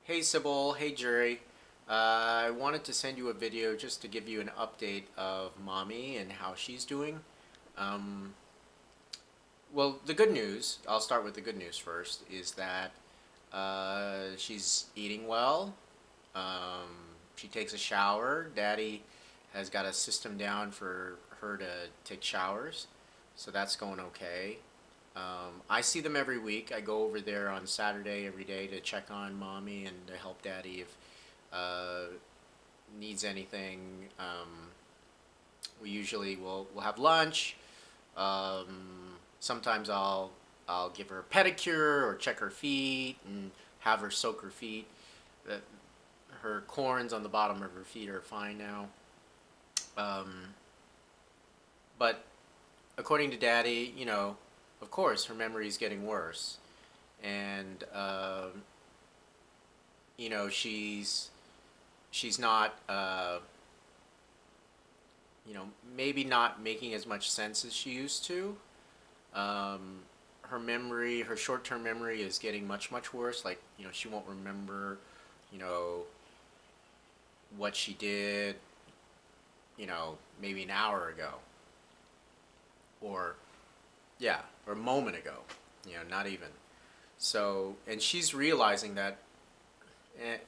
Hey Sybil, hey Jury. I wanted to send you a video just to give you an update of mommy and how she's doing. Um, well, the good news, I'll start with the good news first, is that she's eating well. She takes a shower. Daddy has got a system down for her to take showers, so that's going okay. I see them every week. I go over there on Saturday every day to check on mommy and to help daddy if uh, needs anything. We usually will have lunch. Sometimes I'll give her a pedicure or check her feet and have her soak her feet. The, her corns on the bottom of her feet are fine now. Um, but according to Daddy, of course, her memory is getting worse, and she's not, maybe not making as much sense as she used to. Um, Her memory, her short-term memory, is getting much worse. Like, she won't remember, you know, what she did, maybe an hour ago, or yeah, or a moment ago. Not even. So, and she's realizing that, eh,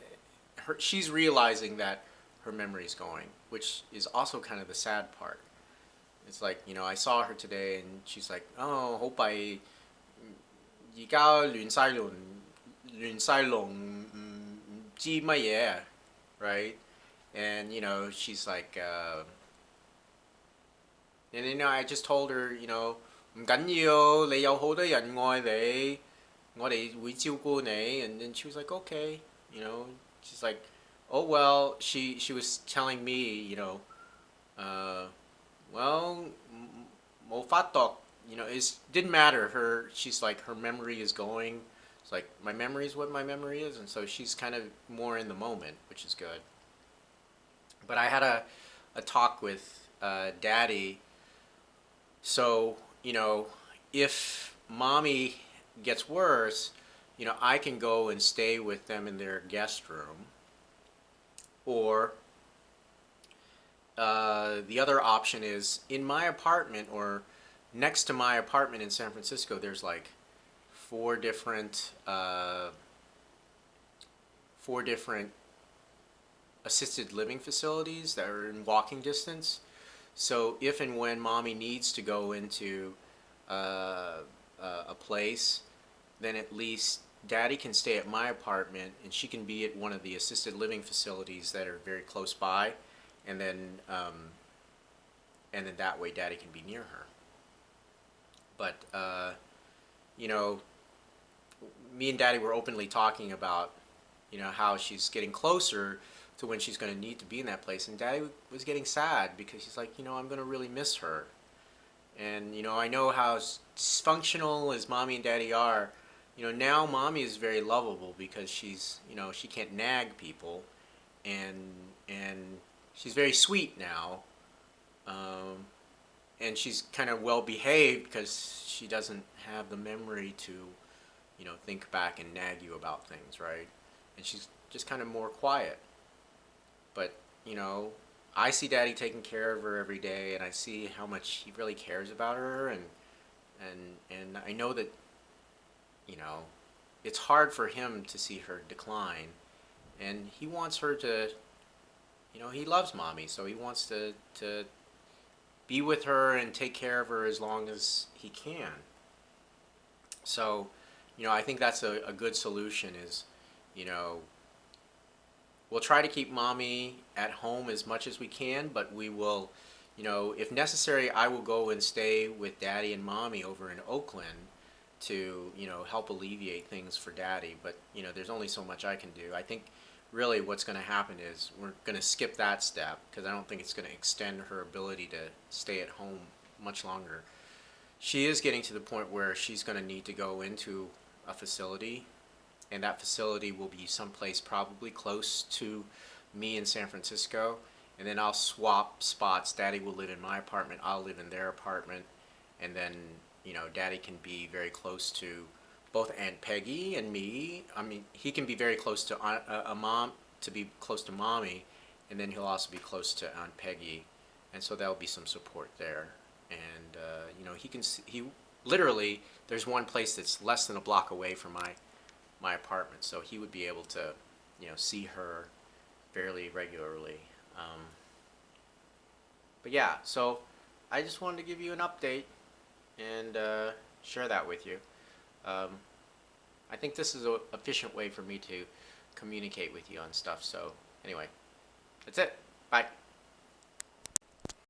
she's realizing that her memory's going, which is also kind of the sad part. It's like, I saw her today and she's like, oh, 好弊，而家亂晒龍，唔知乜嘢 right? And, she's like, and I just told her, 唔緊要，你有好多人愛你，我哋會照顧你. And then she was like, okay, she's like, oh well. She was telling me, uh, well,冇法度. It didn't matter. She's like, her memory is going. It's like, my memory is what my memory is, and so she's kind of more in the moment, which is good. But I had a talk with Daddy. So, if mommy gets worse, I can go and stay with them in their guest room. Or the other option is in my apartment, or next to my apartment in San Francisco, there's like four different assisted living facilities that are in walking distance. So if and when mommy needs to go into a place, then at least daddy can stay at my apartment and she can be at one of the assisted living facilities that are very close by, and then that way daddy can be near her. But me and daddy were openly talking about how she's getting closer to when she's going to need to be in that place, and daddy was getting sad because he's like, I'm going to really miss her. And I know how dysfunctional as mommy and daddy are. Now mommy is very lovable because she's she can't nag people, and she's very sweet now. And she's kind of well behaved because she doesn't have the memory to think back and nag you about things, right? And she's just kind of more quiet. But I see daddy taking care of her every day, and I see how much he really cares about her, and I know that it's hard for him to see her decline, and he wants her to, he loves mommy, so he wants to be with her and take care of her as long as he can. So, I think that's a good solution is, we'll try to keep mommy at home as much as we can, but we will, if necessary, I will go and stay with daddy and mommy over in Oakland to, help alleviate things for daddy. But, there's only so much I can do. I think really what's going to happen is we're going to skip that step because I don't think it's going to extend her ability to stay at home much longer. She is getting to the point where she's going to need to go into a facility, and that facility will be someplace probably close to me in San Francisco, and then I'll swap spots. Daddy will live in my apartment, I'll live in their apartment, and then daddy can be very close to both Aunt Peggy and me. I mean, he can be very close to a mom, to be close to mommy, and then he'll also be close to Aunt Peggy, and so there'll be some support there. And you know, he literally, there's one place that's less than a block away from my apartment, so he would be able to, you know, see her fairly regularly. Um, but yeah, so I just wanted to give you an update and share that with you. Um, I think this is an efficient way for me to communicate with you on stuff. So anyway, that's it. Bye.